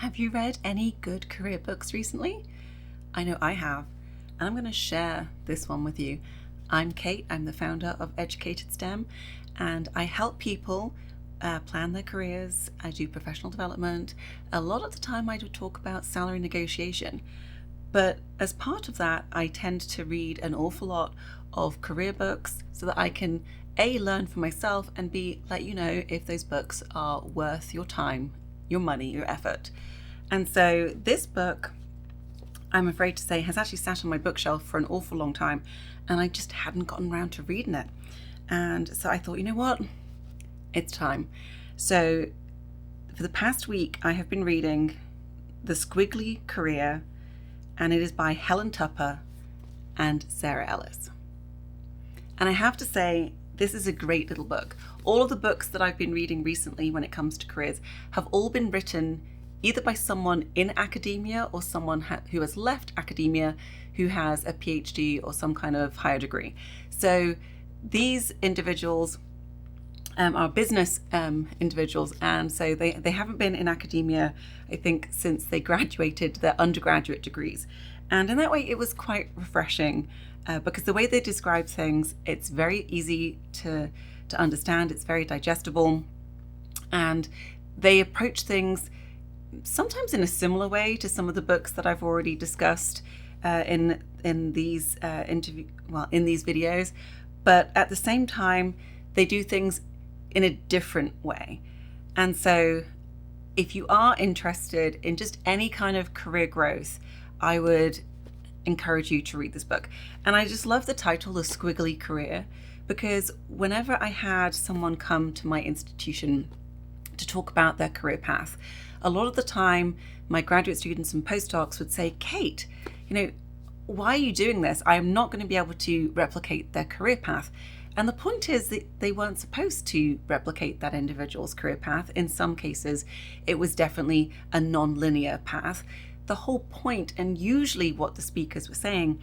Have you read any good career books recently? I know I have, and I'm going to share this one with you. I'm Kate, I'm the founder of Educated STEM, and I help people plan their careers. I do professional development. A lot of the time I do talk about salary negotiation, but as part of that, I tend to read an awful lot of career books so that I can A, learn for myself, and B, let you know if those books are worth your time, your money, your effort. And so this book, I'm afraid to say, has actually sat on my bookshelf for an awful long time, and I just hadn't gotten around to reading it. And so I thought, you know what? It's time. So for the past week, I have been reading The Squiggly Career, and it is by Helen Tupper and Sarah Ellis. And I have to say, this is a great little book. All of the books that I've been reading recently when it comes to careers have all been written either by someone in academia or someone who has left academia who has a PhD or some kind of higher degree. So these individuals are business individuals, and so they haven't been in academia, I think, since they graduated their undergraduate degrees. And in that way, it was quite refreshing because the way they describe things, it's very easy to understand, it's very digestible, and they approach things sometimes in a similar way to some of the books that I've already discussed in these videos, but at the same time they do things in a different way. And so if you are interested in just any kind of career growth, I would encourage you to read this book. And I just love the title, The Squiggly Career, because whenever I had someone come to my institution to talk about their career path, a lot of the time my graduate students and postdocs would say, Kate, why are you doing this? I am not going to be able to replicate their career path. And the point is that they weren't supposed to replicate that individual's career path. In some cases, it was definitely a non-linear path. The whole point, and usually what the speakers were saying,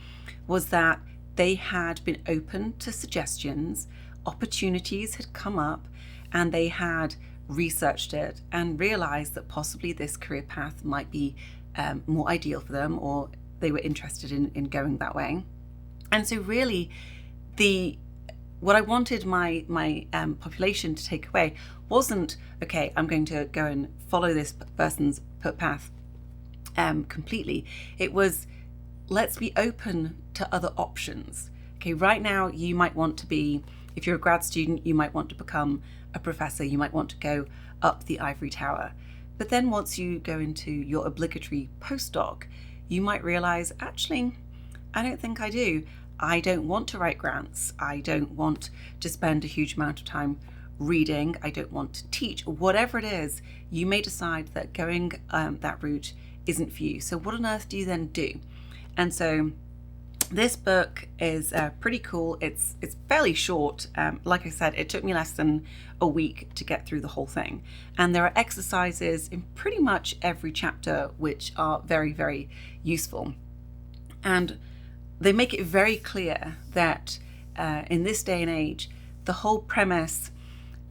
was that they had been open to suggestions, opportunities had come up, and they had researched it and realized that possibly this career path might be more ideal for them, or they were interested in going that way. And so really what I wanted my population to take away wasn't, okay, I'm going to go and follow this person's path completely. It was, let's be open to other options. Okay, right now you might want to be, if you're a grad student, you might want to become a professor, you might want to go up the ivory tower. But then once you go into your obligatory postdoc, you might realize, actually, I don't think I do. I don't want to write grants. I don't want to spend a huge amount of time reading. I don't want to teach. Whatever it is, you may decide that going that route isn't for you. So what on earth do you then do? And so this book is pretty cool. It's fairly short. Like I said, it took me less than a week to get through the whole thing. And there are exercises in pretty much every chapter which are very, very useful. And they make it very clear that in this day and age, the whole premise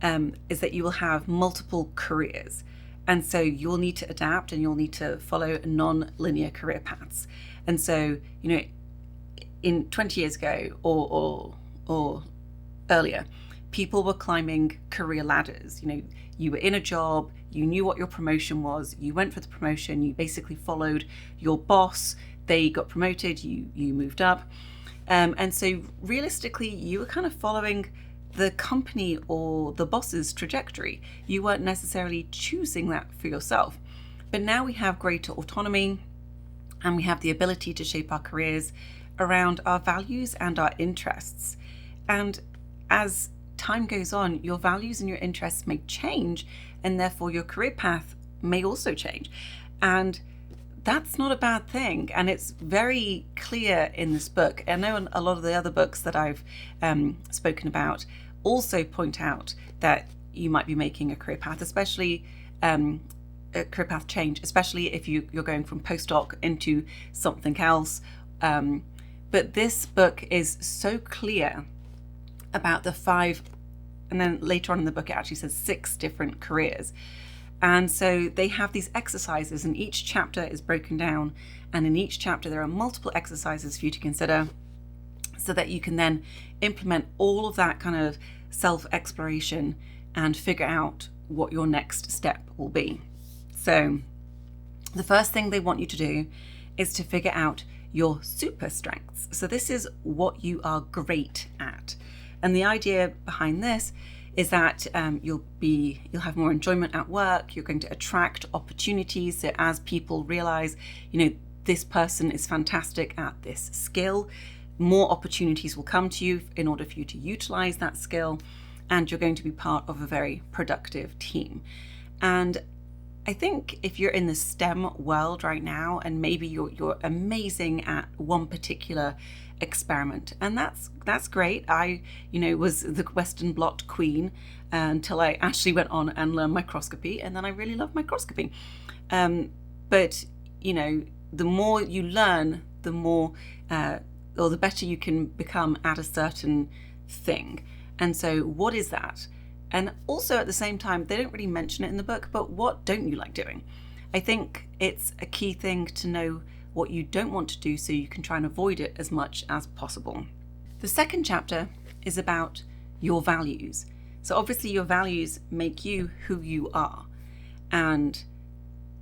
is that you will have multiple careers. And so you'll need to adapt and you'll need to follow non-linear career paths. And so, in 20 years ago or earlier, people were climbing career ladders. You were in a job, you knew what your promotion was, you went for the promotion, you basically followed your boss, they got promoted, you moved up. And so realistically, you were kind of following the company or the boss's trajectory. You weren't necessarily choosing that for yourself. But now we have greater autonomy and we have the ability to shape our careers around our values and our interests. And as time goes on, your values and your interests may change, and therefore your career path may also change. And that's not a bad thing. And it's very clear in this book. I know a lot of the other books that I've spoken about also point out that you might be making a career path, especially a career path change, especially if you're going from postdoc into something else. But this book is so clear about the 5, and then later on in the book it actually says 6 different careers. And so they have these exercises, and each chapter is broken down. And in each chapter, there are multiple exercises for you to consider so that you can then implement all of that kind of self-exploration and figure out what your next step will be. So the first thing they want you to do is to figure out your super strengths. So this is what you are great at. And the idea behind this is that you'll have more enjoyment at work. You're going to attract opportunities. So as people realize, this person is fantastic at this skill, more opportunities will come to you in order for you to utilize that skill, and you're going to be part of a very productive team. And I think if you're in the STEM world right now, and maybe you're amazing at one particular experiment, and that's great. I was the Western blot queen until I actually went on and learned microscopy, and then I really love microscopy. But the more you learn, the more or the better you can become at a certain thing. And so what is that? And also at the same time, they don't really mention it in the book, but what don't you like doing? I think it's a key thing to know what you don't want to do so you can try and avoid it as much as possible. The second chapter is about your values. So obviously your values make you who you are. And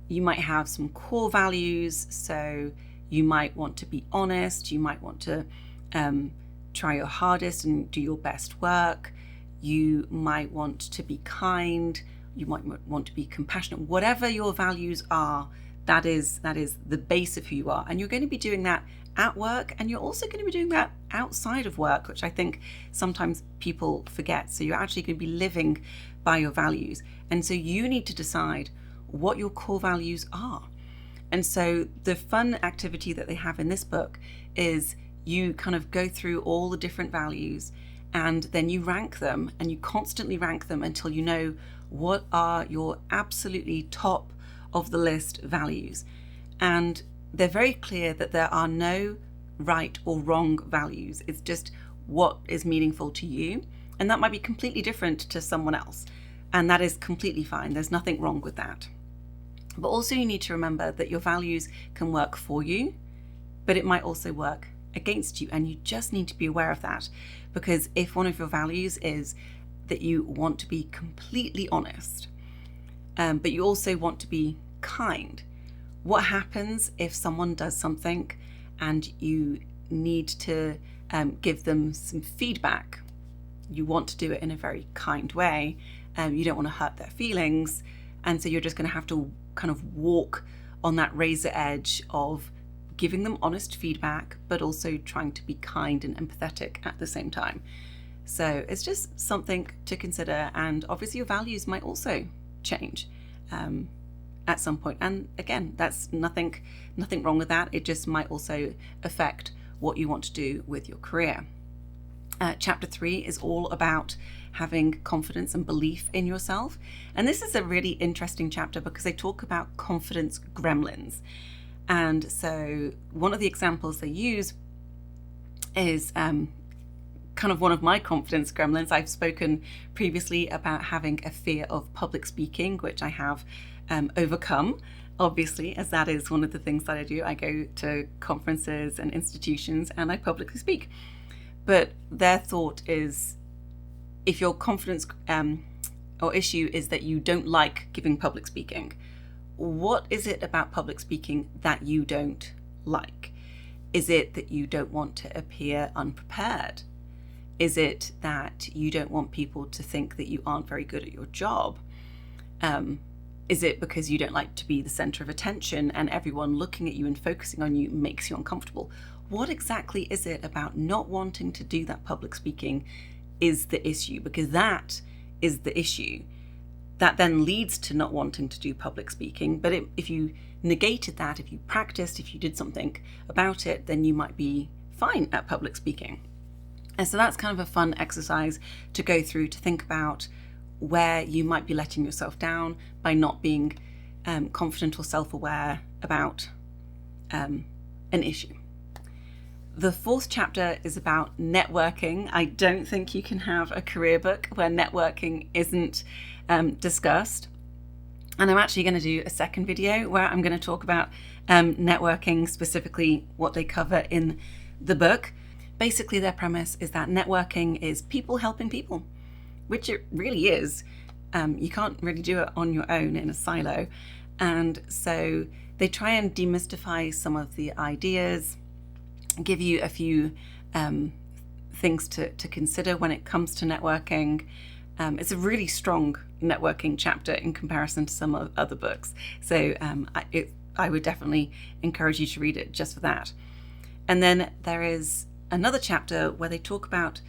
you might have some core values. So you might want to be honest. You might want to try your hardest and do your best work. You might want to be kind. You might want to be compassionate. Whatever your values are, that is the base of who you are. And you're going to be doing that at work, and you're also going to be doing that outside of work, which I think sometimes people forget. So you're actually going to be living by your values. And so you need to decide what your core values are. And so the fun activity that they have in this book is you kind of go through all the different values, and then you rank them, and you constantly rank them until you know what are your absolutely top of the list values. And they're very clear that there are no right or wrong values. It's just what is meaningful to you. And that might be completely different to someone else. And that is completely fine. There's nothing wrong with that. But also you need to remember that your values can work for you, but it might also work against you. And you just need to be aware of that. Because if one of your values is that you want to be completely honest, but you also want to be kind, what happens if someone does something and you need to give them some feedback? You want to do it in a very kind way. You don't want to hurt their feelings. And so you're just going to have to kind of walk on that razor edge of giving them honest feedback, but also trying to be kind and empathetic at the same time. So it's just something to consider. And obviously your values might also change at some point. And again, that's nothing wrong with that. It just might also affect what you want to do with your career. Chapter 3 is all about having confidence and belief in yourself. And this is a really interesting chapter because they talk about confidence gremlins. And so one of the examples they use is kind of one of my confidence gremlins. I've spoken previously about having a fear of public speaking, which I have overcome, obviously, as that is one of the things that I do. I go to conferences and institutions and I publicly speak. But their thought is, if your confidence or issue is that you don't like giving public speaking, what is it about public speaking that you don't like? Is it that you don't want to appear unprepared? Is it that you don't want people to think that you aren't very good at your job? Is it because you don't like to be the center of attention and everyone looking at you and focusing on you makes you uncomfortable? What exactly is it about not wanting to do that public speaking is the issue? Because that is the issue. That then leads to not wanting to do public speaking. But if you negated that, if you practiced, if you did something about it, then you might be fine at public speaking. And so that's kind of a fun exercise to go through, to think about where you might be letting yourself down by not being confident or self-aware about an issue. The fourth chapter is about networking. I don't think you can have a career book where networking isn't discussed. And I'm actually going to do a second video where I'm going to talk about networking, specifically what they cover in the book. Basically, their premise is that networking is people helping people, which it really is. You can't really do it on your own in a silo. And so they try and demystify some of the ideas, give you a few things to consider when it comes to networking. It's a really strong networking chapter in comparison to some of other books. So I would definitely encourage you to read it just for that. And then there is another chapter where they talk about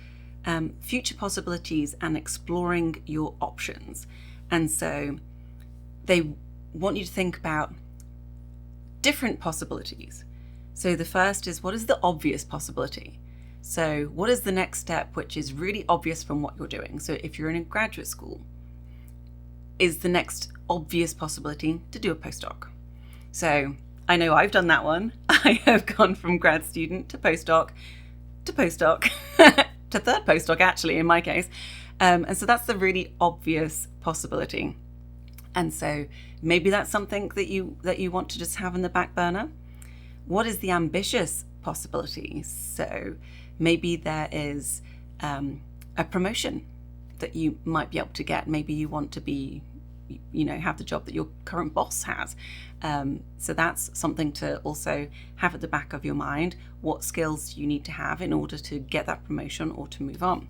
future possibilities and exploring your options. And so they want you to think about different possibilities. So the first is, what is the obvious possibility? So what is the next step which is really obvious from what you're doing? So if you're in a graduate school, is the next obvious possibility to do a postdoc? So I know I've done that one. I have gone from grad student to postdoc, to third postdoc actually in my case. And so that's the really obvious possibility. And so maybe that's something that you want to just have in the back burner. What is the ambitious possibility? So maybe there is a promotion that you might be able to get. Maybe you want to be, have the job that your current boss has. So that's something to also have at the back of your mind, what skills you need to have in order to get that promotion or to move on.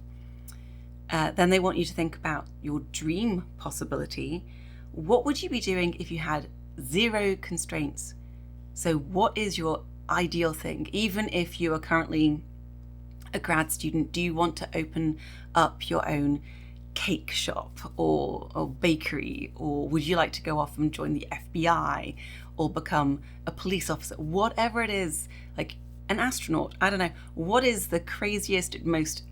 Then they want you to think about your dream possibility. What would you be doing if you had zero constraints? So what is your ideal thing? Even if you are currently a grad student, do you want to open up your own cake shop or bakery, or would you like to go off and join the FBI or become a police officer? Whatever it is, like an astronaut, I don't know. What is the craziest, most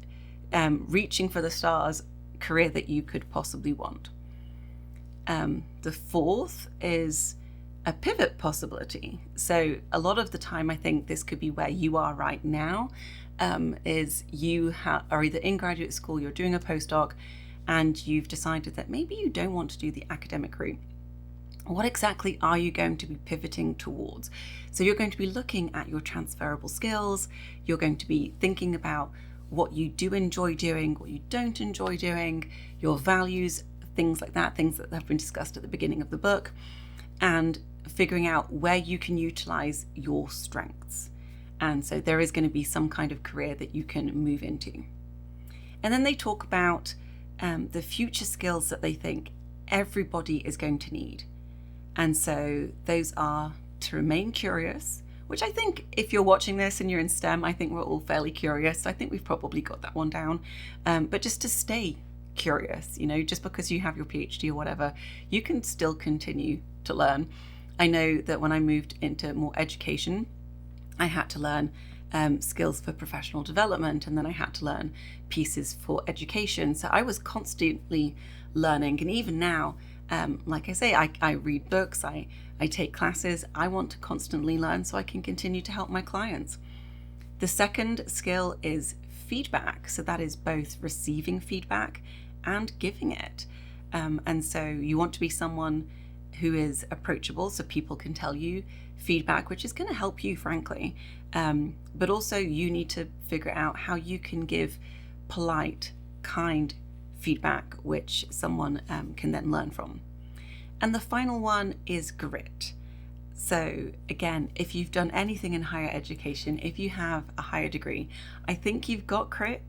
reaching for the stars career that you could possibly want? The fourth is a pivot possibility. So a lot of the time, I think this could be where you are right now, is you are either in graduate school, you're doing a postdoc, and you've decided that maybe you don't want to do the academic route. What exactly are you going to be pivoting towards? So you're going to be looking at your transferable skills, you're going to be thinking about what you do enjoy doing, what you don't enjoy doing, your values, things like that, things that have been discussed at the beginning of the book, and figuring out where you can utilize your strengths. And so there is going to be some kind of career that you can move into. And then they talk about the future skills that they think everybody is going to need. And so those are to remain curious, which I think if you're watching this and you're in STEM, I think we're all fairly curious. So I think we've probably got that one down. But just to stay curious, just because you have your PhD or whatever, you can still continue to learn. I know that when I moved into more education, I had to learn skills for professional development, and then I had to learn pieces for education. So I was constantly learning. And even now, like I say, I read books, I take classes. I want to constantly learn so I can continue to help my clients. The second skill is feedback. So that is both receiving feedback and giving it. And so you want to be someone who is approachable, so people can tell you feedback, which is going to help you, frankly. But also you need to figure out how you can give polite, kind feedback, which someone can then learn from. And the final one is grit. So again, if you've done anything in higher education, if you have a higher degree, I think you've got grit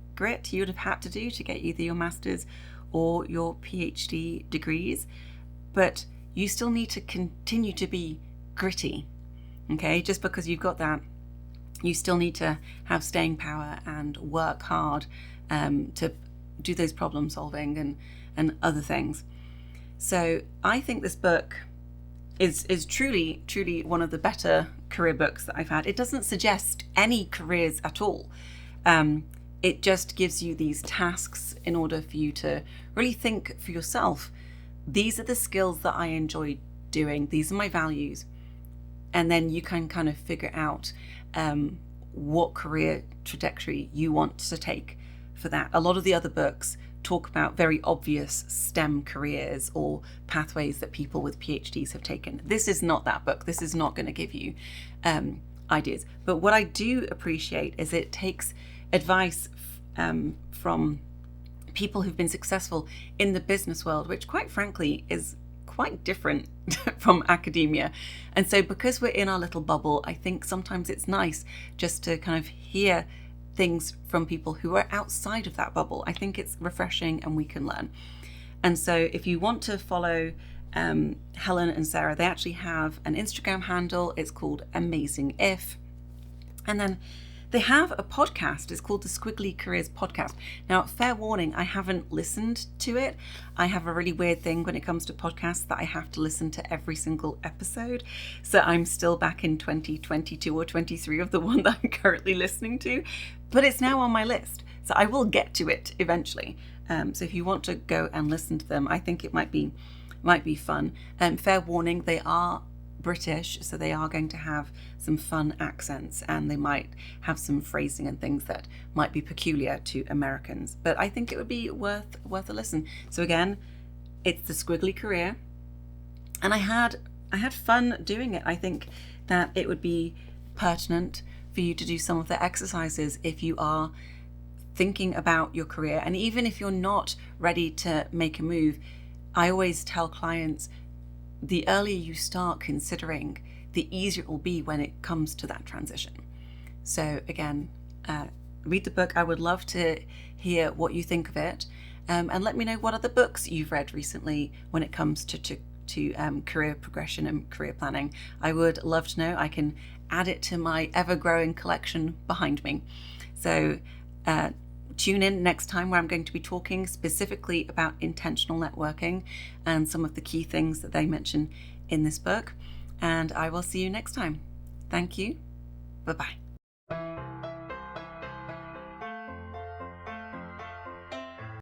you would have had to do to get either your master's or your PhD degrees, but you still need to continue to be gritty. Okay, just because you've got that, you still need to have staying power and work hard to do those problem solving and other things. So I think this book is truly one of the better career books that I've had. It doesn't suggest any careers at all. It just gives you these tasks in order for you to really think for yourself. These are the skills that I enjoy doing. These are my values. And then you can kind of figure out what career trajectory you want to take for that. A lot of the other books talk about very obvious STEM careers or pathways that people with PhDs have taken. This is not that book. This is not going to give you ideas. But what I do appreciate is it takes advice from people who've been successful in the business world, which quite frankly is quite different from academia. And so because we're in our little bubble, I think sometimes it's nice just to kind of hear things from people who are outside of that bubble. I think it's refreshing and we can learn. And so if you want to follow Helen and Sarah, they actually have an Instagram handle. It's called Amazing If. And then they have a podcast. It's called the Squiggly Careers podcast. Now, fair warning, I haven't listened to it. I have a really weird thing when it comes to podcasts that I have to listen to every single episode. So I'm still back in 2022 or 23 of the one that I'm currently listening to, but it's now on my list. So I will get to it eventually. So if you want to go and listen to them, I think it might be fun. Fair warning, they are British, so they are going to have some fun accents and they might have some phrasing and things that might be peculiar to Americans, but I think it would be worth a listen. So again, it's the Squiggly Career, and I had fun doing it. I think that it would be pertinent for you to do some of the exercises if you are thinking about your career, and even if you're not ready to make a move. I always tell clients, the earlier you start considering, the easier it will be when it comes to that transition. So again, read the book. I would love to hear what you think of it, and let me know what other books you've read recently when it comes to career progression and career planning. I would love to know. I can add it to my ever-growing collection behind me. So tune in next time, where I'm going to be talking specifically about intentional networking and some of the key things that they mention in this book. And I will see you next time. Thank you. Bye-bye.